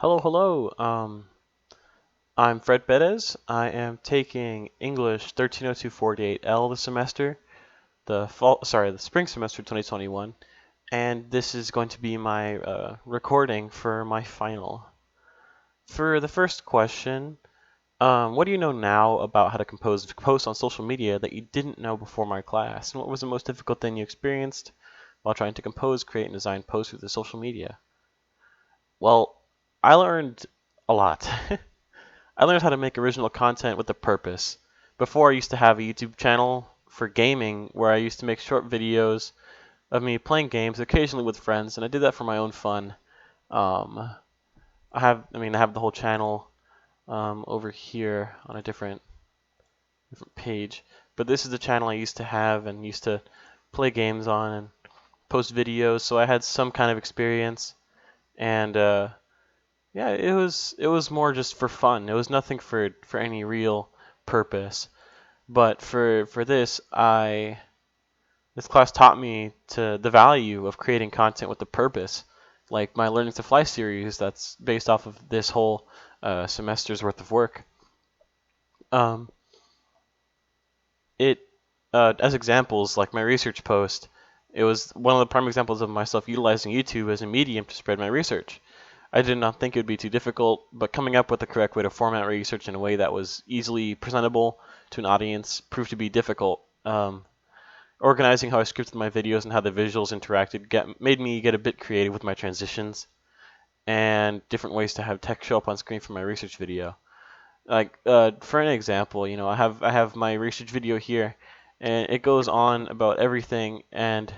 Hello, hello. I'm Fred Perez. I am taking English 130248L this semester, the spring semester 2021, and this is going to be my recording for my final. For the first question, what do you know now about how to compose posts on social media that you didn't know before my class? And what was the most difficult thing you experienced while trying to compose, create, and design posts with the social media? Well, I learned a lot. I learned how to make original content with a purpose. Before, I used to have a YouTube channel for gaming where I used to make short videos of me playing games, occasionally with friends, and I did that for my own fun. Um, I have the whole channel over here on a different page, but this is the channel I used to have and used to play games on and post videos, so I had some kind of experience, and yeah, it was more just for fun. It was nothing for any real purpose. But for this class taught me to the value of creating content with a purpose. Like my Learning to Fly series, that's based off of this whole semester's worth of work. Um, it as examples, like my research post, it was one of the prime examples of myself utilizing YouTube as a medium to spread my research. I did not think it would be too difficult, but coming up with the correct way to format research in a way that was easily presentable to an audience proved to be difficult. Organizing how I scripted my videos and how the visuals interacted made me get a bit creative with my transitions and different ways to have text show up on screen for my research video. Like for an example, I have my research video here, and it goes on about everything, and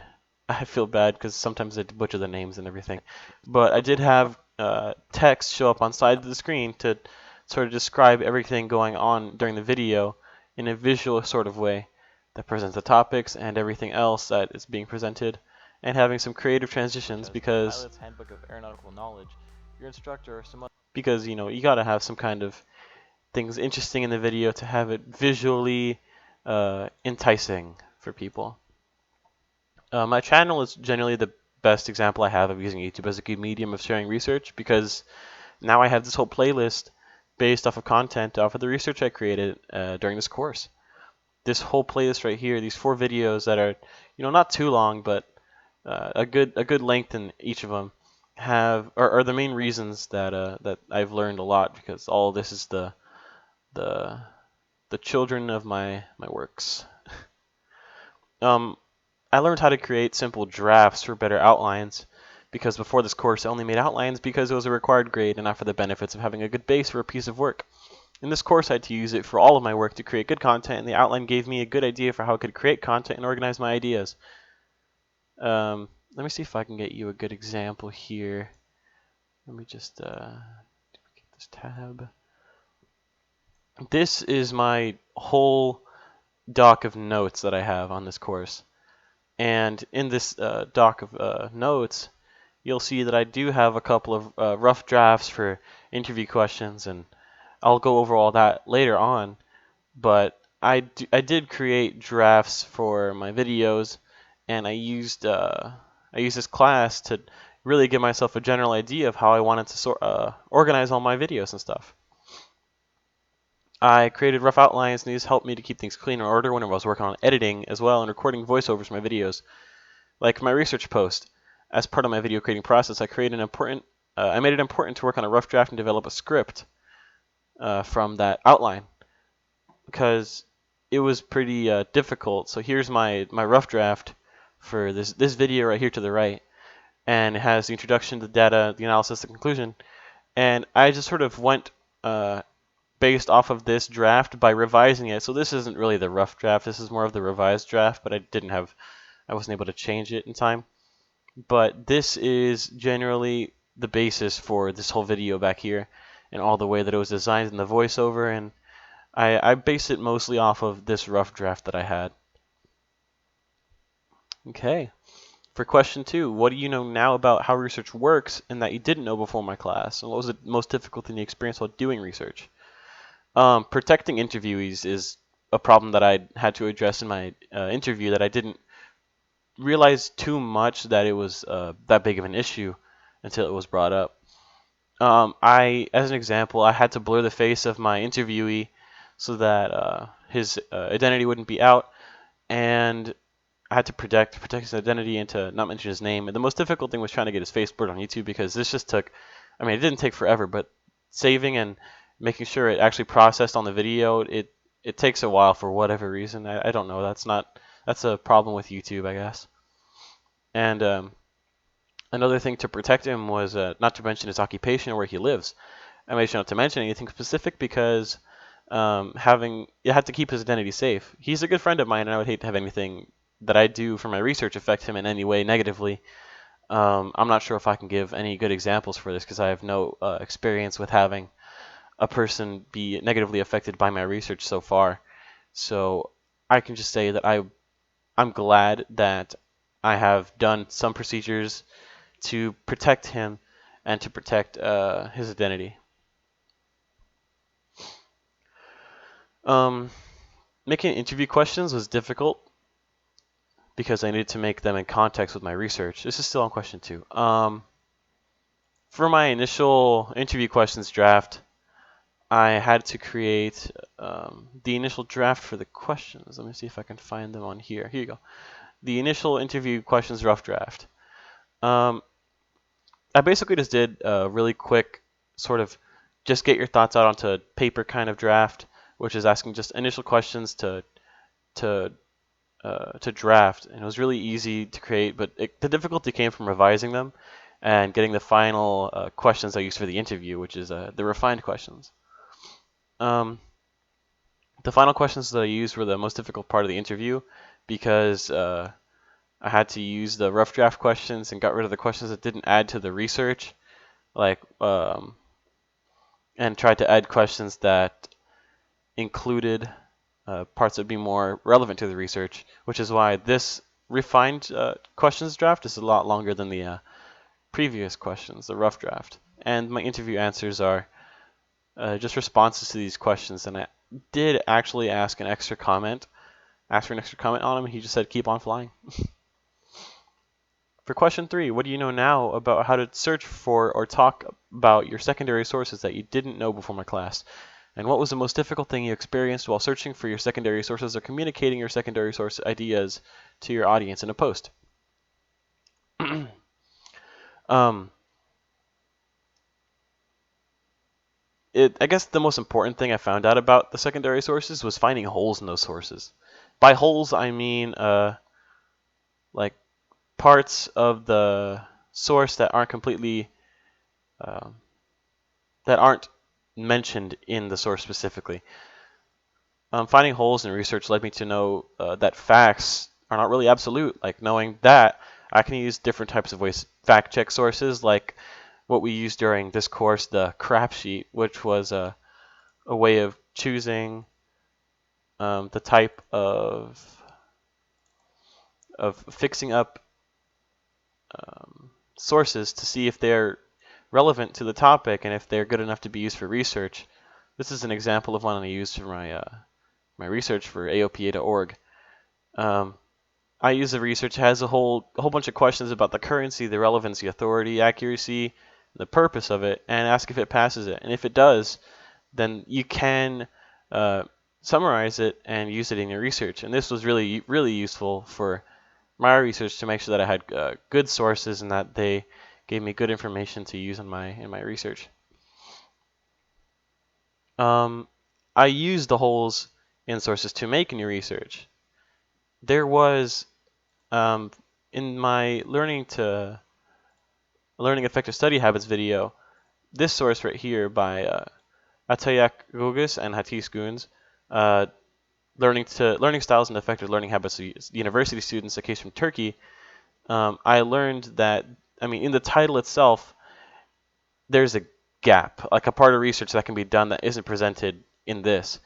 I feel bad because sometimes I butcher the names and everything. But I did have text show up on side of the screen to sort of describe everything going on during the video in a visual sort of way that presents the topics and everything else that is being presented, and having some creative transitions because Pilot's Handbook of Aeronautical Knowledge, your instructor or some other, because you gotta have some kind of things interesting in the video to have it visually enticing for people. My channel is generally the best example I have of using YouTube as a good medium of sharing research because now I have this whole playlist based off of content off of the research I created during this course. This whole playlist right here, these 4 videos that are, not too long, but a good length in each of them, are the main reasons that I've learned a lot, because all this is the the children of my works. I learned how to create simple drafts for better outlines, because before this course I only made outlines because it was a required grade and not for the benefits of having a good base for a piece of work. In this course I had to use it for all of my work to create good content, and the outline gave me a good idea for how I could create content and organize my ideas. Let me see if I can get you a good example here. Let me just get this tab. This is my whole doc of notes that I have on this course. And in this doc of notes, you'll see that I do have a couple of rough drafts for interview questions, and I'll go over all that later on. But I did create drafts for my videos, and I used this class to really give myself a general idea of how I wanted to organize all my videos and stuff. I created rough outlines, and these helped me to keep things clean and in order when I was working on editing as well and recording voiceovers for my videos. Like my research post, as part of my video creating process, I made it important to work on a rough draft and develop a script from that outline, because it was pretty difficult. So here's my rough draft for this video right here to the right, and it has the introduction, the data, the analysis, the conclusion, and I just sort of went based off of this draft by revising it. So this isn't really the rough draft, this is more of the revised draft, but I wasn't able to change it in time. But this is generally the basis for this whole video back here, and all the way that it was designed in the voiceover, and I base it mostly off of this rough draft that I had. Okay, for question 2, what do you know now about how research works and that you didn't know before my class? And what was the most difficult thing you experienced while doing research? Protecting interviewees is a problem that I had to address in my interview that I didn't realize too much that it was that big of an issue until it was brought up. As an example, I had to blur the face of my interviewee so that his identity wouldn't be out, and I had to protect his identity and to not mention his name. And the most difficult thing was trying to get his face blurred on YouTube because this just took, I mean, it didn't take forever, but saving and making sure it actually processed on the video, it takes a while for whatever reason. I don't know. That's a problem with YouTube, I guess. And another thing to protect him was not to mention his occupation or where he lives. I made sure not to mention anything specific because you have to keep his identity safe. He's a good friend of mine, and I would hate to have anything that I do for my research affect him in any way negatively. I'm not sure if I can give any good examples for this because I have no experience with having a person be negatively affected by my research so far. So I can just say that I'm glad that I have done some procedures to protect him and to protect his identity. Making interview questions was difficult because I needed to make them in context with my research. This is still on question 2. For my initial interview questions draft, I had to create the initial draft for the questions. Let me see if I can find them on here. Here you go. The initial interview questions rough draft. I basically just did a really quick sort of just get your thoughts out onto paper kind of draft, which is asking just initial questions to draft, and it was really easy to create, but the difficulty came from revising them and getting the final questions I used for the interview, which is the refined questions. The final questions that I used were the most difficult part of the interview because I had to use the rough draft questions and got rid of the questions that didn't add to the research, like and tried to add questions that included parts that would be more relevant to the research, which is why this refined questions draft is a lot longer than the previous questions, the rough draft. And my interview answers are just responses to these questions, and I did actually ask for an extra comment on him, and he just said, keep on flying. For question 3, what do you know now about how to search for or talk about your secondary sources that you didn't know before my class? And what was the most difficult thing you experienced while searching for your secondary sources or communicating your secondary source ideas to your audience in a post? I guess the most important thing I found out about the secondary sources was finding holes in those sources. By holes, I mean like parts of the source that aren't completely that aren't mentioned in the source specifically. Finding holes in research led me to know that facts are not really absolute. Like knowing that I can use different types of ways to fact check sources, like what we used during this course, the crap sheet, which was a way of choosing the type of fixing up sources to see if they're relevant to the topic and if they're good enough to be used for research. This is an example of one I used for my research for AOPA.org. I use the research. It has a whole bunch of questions about the currency, the relevancy, authority, accuracy, the purpose of it, and ask if it passes it. And if it does, then you can summarize it and use it in your research. And this was really, really useful for my research to make sure that I had good sources and that they gave me good information to use in my research. I used the holes in sources to make new research. There was in my learning effective study habits video, this source right here by Atayak Gugus and Hatis Guns, learning styles and effective learning habits of university students, a case from Turkey. I learned that, in the title itself, there's a gap, like a part of research that can be done that isn't presented in this.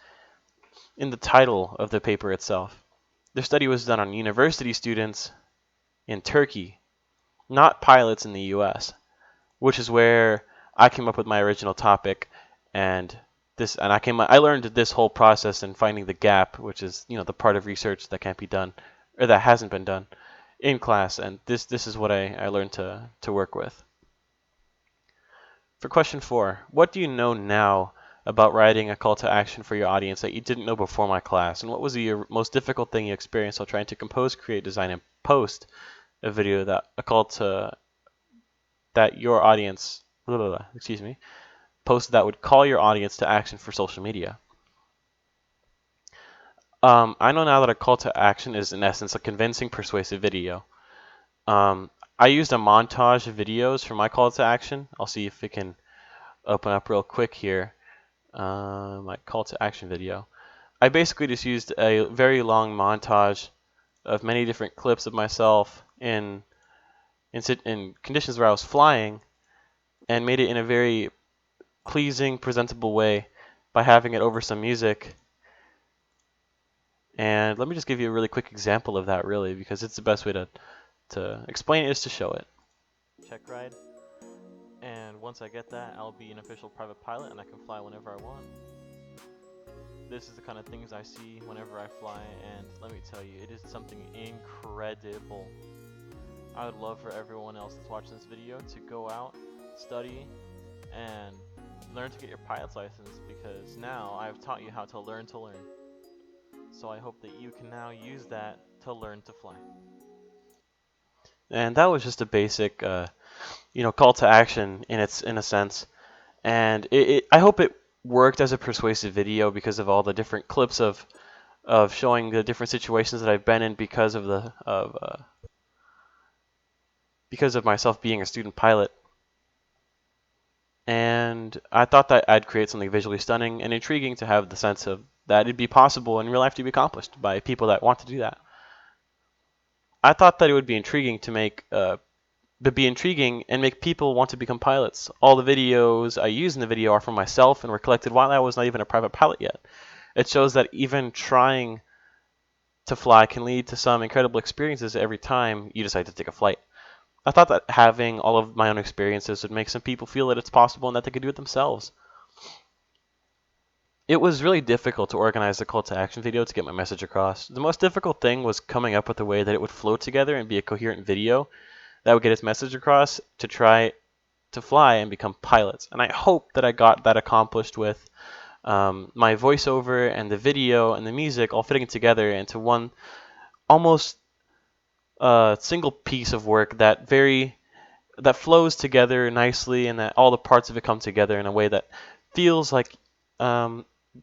In the title of the paper itself, the study was done on university students in Turkey, not pilots in the U.S., which is where I came up with my original topic, and I learned this whole process in finding the gap, which is the part of research that can't be done or that hasn't been done in class, and this is what I learned to work with. For question 4, what do you know now about writing a call to action for your audience that you didn't know before my class? And what was the most difficult thing you experienced while trying to compose, create, design, and post a video that your audience, post that would call your audience to action for social media? I know now that a call to action is in essence a convincing, persuasive video. I used a montage of videos for my call to action. I'll see if it can open up real quick here. My call to action video. I basically just used a very long montage of many different clips of myself in conditions where I was flying, and made it in a very pleasing, presentable way by having it over some music. And let me just give you a really quick example of that, really, because it's the best way to explain it is to show it. Check ride. And once I get that, I'll be an official private pilot and I can fly whenever I want. This is the kind of things I see whenever I fly, and let me tell you, it is something incredible. I would love for everyone else that's watching this video to go out, study, and learn to get your pilot's license, because now I've taught you how to learn to learn. So I hope that you can now use that to learn to fly. And that was just a basic, call to action in a sense. And I hope it worked as a persuasive video because of all the different clips of showing the different situations that I've been in because of myself being a student pilot. And I thought that I'd create something visually stunning and intriguing to have the sense of that it'd be possible in real life to be accomplished by people that want to do that. I thought that it would be intriguing to make and make people want to become pilots. All the videos I use in the video are from myself and were collected while I was not even a private pilot yet. It shows that even trying to fly can lead to some incredible experiences every time you decide to take a flight. I thought that having all of my own experiences would make some people feel that it's possible and that they could do it themselves. It was really difficult to organize the call to action video to get my message across. The most difficult thing was coming up with a way that it would flow together and be a coherent video that would get its message across to try to fly and become pilots. And I hope that I got that accomplished with my voiceover and the video and the music all fitting together into one almost single piece of work that flows together nicely, and that all the parts of it come together in a way that feels like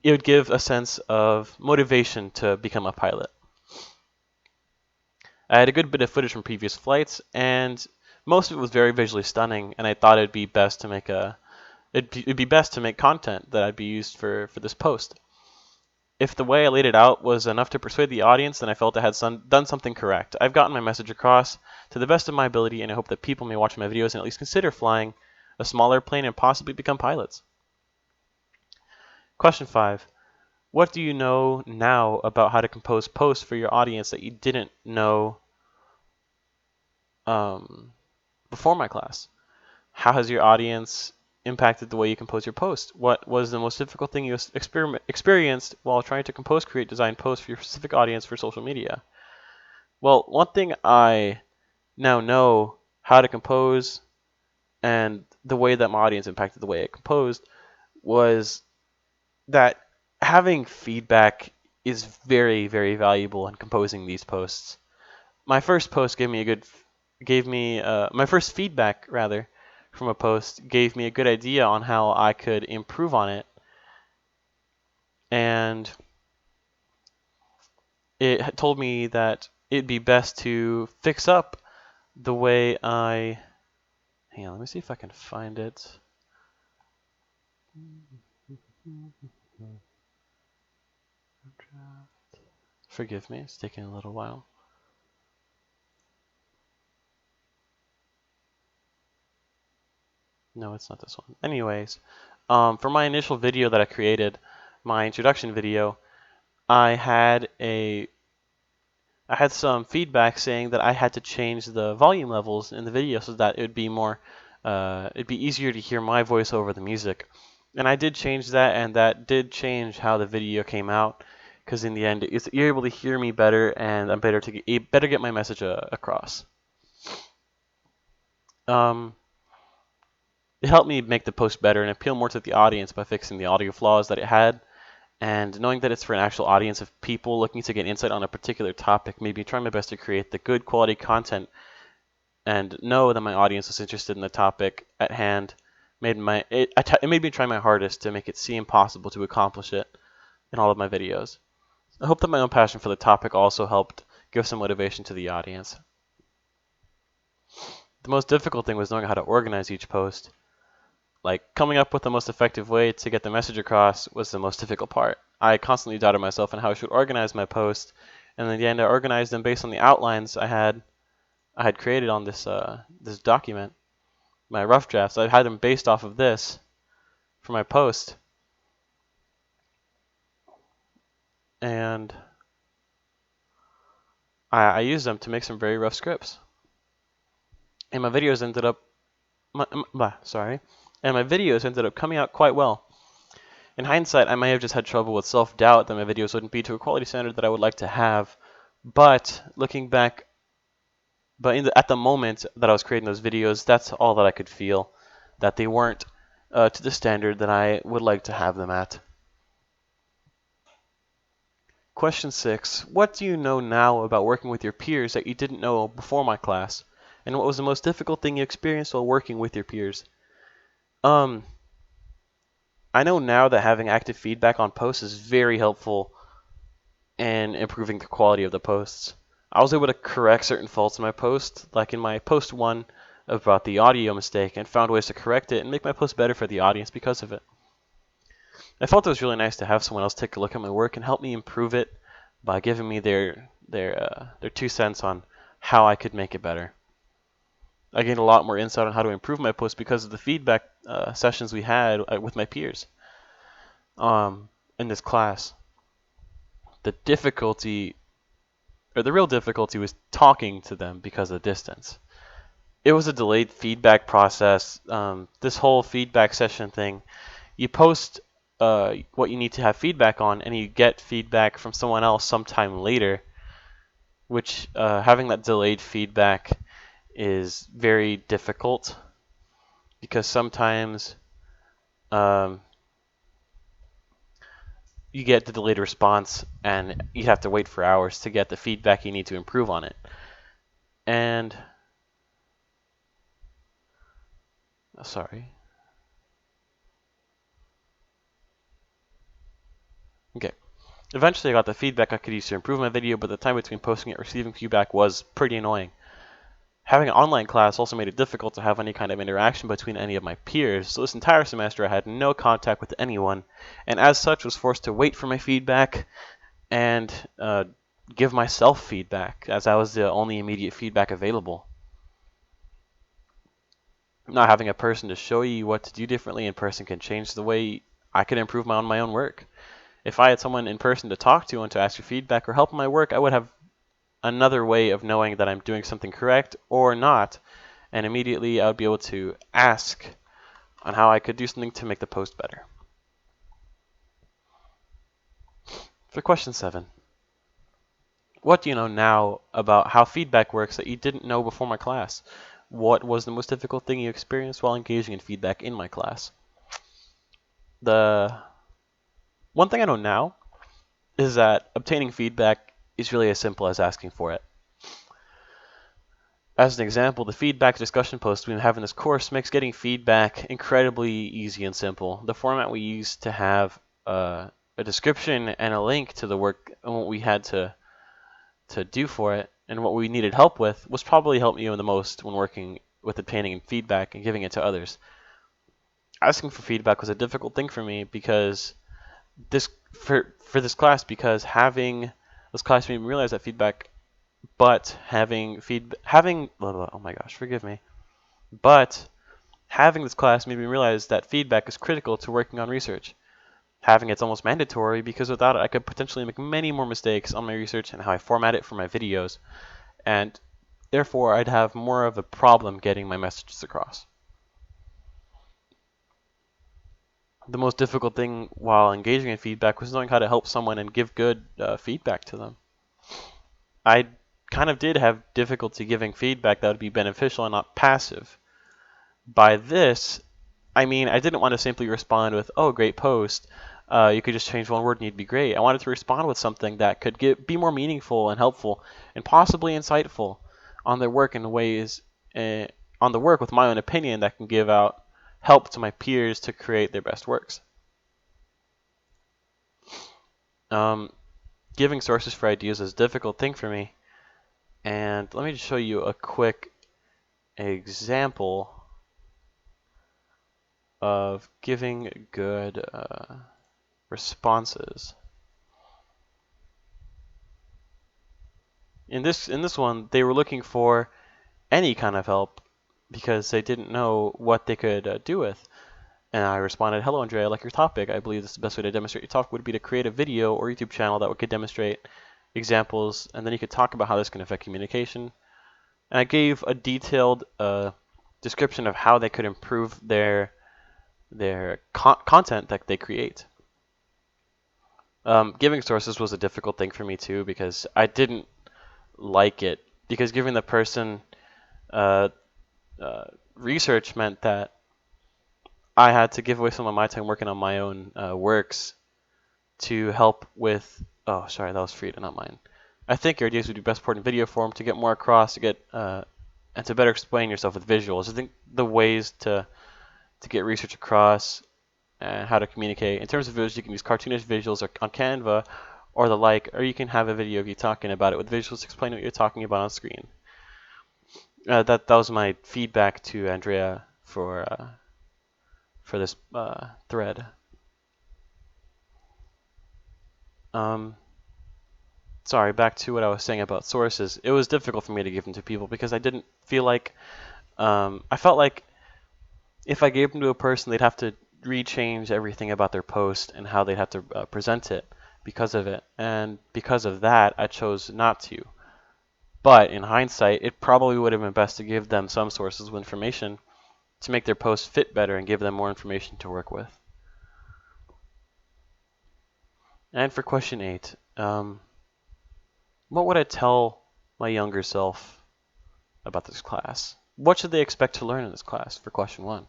it would give a sense of motivation to become a pilot. I had a good bit of footage from previous flights, and most of it was very visually stunning, and I thought it'd be best to make content that I'd be used for this post. If the way I laid it out was enough to persuade the audience, then I felt I had done something correct. I've gotten my message across to the best of my ability, and I hope that people may watch my videos and at least consider flying a smaller plane and possibly become pilots. Question 5. What do you know now about how to compose posts for your audience that you didn't know before my class? How has your audience impacted the way you compose your post? What was the most difficult thing you experienced while trying to compose, create, design posts for your specific audience for social media? Well, one thing I now know how to compose and the way that my audience impacted the way I composed was that having feedback is very, very valuable in composing these posts. My first post my first feedback rather from a post gave me a good idea on how I could improve on it, and it told me that it'd be best to fix up the way hang on, let me see if I can find it. Forgive me, it's taking a little while. No, it's not this one. Anyways, for my initial video that I created, my introduction video, I had some feedback saying that I had to change the volume levels in the video so that it'd be easier to hear my voice over the music. And I did change that, and that did change how the video came out, because in the end, you're able to hear me better, and I'm better get my message across. It helped me make the post better and appeal more to the audience by fixing the audio flaws that it had. And knowing that it's for an actual audience of people looking to get insight on a particular topic made me try my best to create the good quality content and know that my audience was interested in the topic at hand. It made me try my hardest to make it seem possible to accomplish it in all of my videos. I hope that my own passion for the topic also helped give some motivation to the audience. The most difficult thing was knowing how to organize each post. Like, coming up with the most effective way to get the message across was the most difficult part. I constantly doubted myself on how I should organize my posts, and in the end I organized them based on the outlines I had created on this document, my rough drafts. I had them based off of this for my post, and I used them to make some very rough scripts. And my videos ended up coming out quite well. In hindsight, I may have just had trouble with self-doubt that my videos wouldn't be to a quality standard that I would like to have. But looking back, at the moment that I was creating those videos, that's all that I could feel, that they weren't to the standard that I would like to have them at. Question 6. What do you know now about working with your peers that you didn't know before my class? And what was the most difficult thing you experienced while working with your peers? I know now that having active feedback on posts is very helpful in improving the quality of the posts. I was able to correct certain faults in my post, like in my post 1 about the audio mistake, and found ways to correct it and make my post better for the audience because of it. I felt it was really nice to have someone else take a look at my work and help me improve it by giving me their 2 cents on how I could make it better. I gained a lot more insight on how to improve my post because of the feedback sessions we had with my peers in this class. The real difficulty was talking to them because of the distance. It was a delayed feedback process. This whole feedback session thing, you post what you need to have feedback on, and you get feedback from someone else sometime later, which having that delayed feedback is very difficult because sometimes you get the delayed response and you have to wait for hours to get the feedback you need to improve on it. And Okay. Eventually I got the feedback I could use to improve my video, but the time between posting it and receiving feedback was pretty annoying. Having an online class also made it difficult to have any kind of interaction between any of my peers, so this entire semester I had no contact with anyone, and as such was forced to wait for my feedback and give myself feedback, as I was the only immediate feedback available. Not having a person to show you what to do differently in person can change the way I could improve my own work. If I had someone in person to talk to and to ask for feedback or help in my work, I would have another way of knowing that I'm doing something correct or not, and immediately I would be able to ask on how I could do something to make the post better. For question 7, what do you know now about how feedback works that you didn't know before my class? What was the most difficult thing you experienced while engaging in feedback in my class? The one thing I know now is that obtaining feedback is really as simple as asking for it. As an example, the feedback discussion post we have in this course makes getting feedback incredibly easy and simple. The format we used to have a description and a link to the work and what we had to do for it and what we needed help with was probably helped me the most when working with obtaining feedback and giving it to others. Asking for feedback was a difficult thing for me because for this class, because having this class made me realize that feedback, but having this class made me realize that feedback is critical to working on research. Having it's almost mandatory because without it I could potentially make many more mistakes on my research and how I format it for my videos, and therefore I'd have more of a problem getting my messages across. The most difficult thing while engaging in feedback was knowing how to help someone and give good feedback to them. I kind of did have difficulty giving feedback that would be beneficial and not passive. By this, I mean, I didn't want to simply respond with, "Oh, great post. You could just change one word and you'd be great." I wanted to respond with something that could be more meaningful and helpful and possibly insightful on their work in ways, on the work with my own opinion that can give out help to my peers to create their best works. Giving sources for ideas is a difficult thing for me. And let me just show you a quick example of giving good responses. In this one, they were looking for any kind of help because they didn't know what they could do with. And I responded, "Hello, Andrea, I like your topic. I believe this is the best way to demonstrate your topic would be to create a video or YouTube channel that could demonstrate examples, and then you could talk about how this can affect communication." And I gave a detailed description of how they could improve their content that they create. Giving sources was a difficult thing for me too because I didn't like it, because giving the person research meant that I had to give away some of my time working on my own works to help with. Oh, sorry, that was Frida, not mine. I think your ideas would be best put in video form to get more across, to get and to better explain yourself with visuals. I think the ways to get research across and how to communicate in terms of visuals, you can use cartoonish visuals on Canva or the like, or you can have a video of you talking about it with visuals explaining what you're talking about on screen. That was my feedback to Andrea for this thread. Sorry, back to what I was saying about sources. It was difficult for me to give them to people because I didn't feel like I felt like if I gave them to a person, they'd have to rechange everything about their post and how they'd have to present it because of it. And because of that, I chose not to. But in hindsight, it probably would have been best to give them some sources of information to make their post fit better and give them more information to work with. And for question 8, what would I tell my younger self about this class? What should they expect to learn in this class for question 1?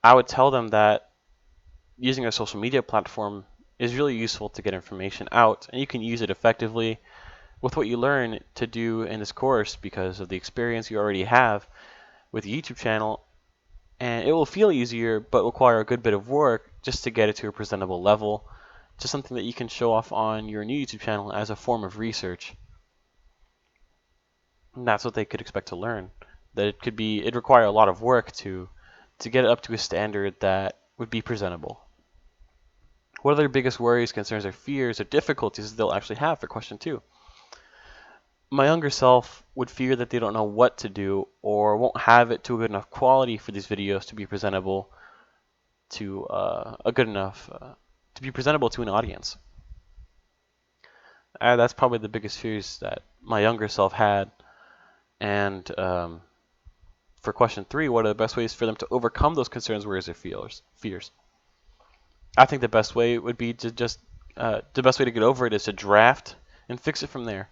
I would tell them that using a social media platform is really useful to get information out, and you can use it effectively with what you learn to do in this course because of the experience you already have with the YouTube channel, and it will feel easier but require a good bit of work just to get it to a presentable level, to something that you can show off on your new YouTube channel as a form of research. And that's what they could expect to learn. That it'd require a lot of work to get it up to a standard that would be presentable. What are their biggest worries, concerns, or fears, or difficulties they'll actually have for question 2? My younger self would fear that they don't know what to do or won't have it to a good enough quality for these videos to be presentable to to be presentable to an audience. That's probably the biggest fears that my younger self had. And for question 3, what are the best ways for them to overcome those concerns, worries, or fears? I think the best way would be to the best way to get over it is to draft and fix it from there.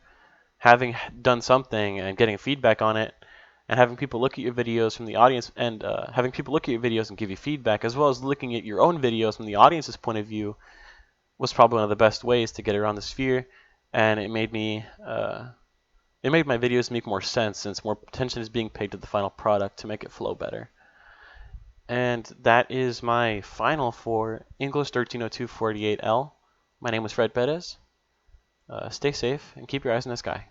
Having done something and getting feedback on it, and having people look at your videos from the audience, and having people look at your videos and give you feedback, as well as looking at your own videos from the audience's point of view, was probably one of the best ways to get around this fear. And it made my videos make more sense since more attention is being paid to the final product to make it flow better. And that is my final for English 1302-48L. My name was Fred Perez. Stay safe and keep your eyes in the sky.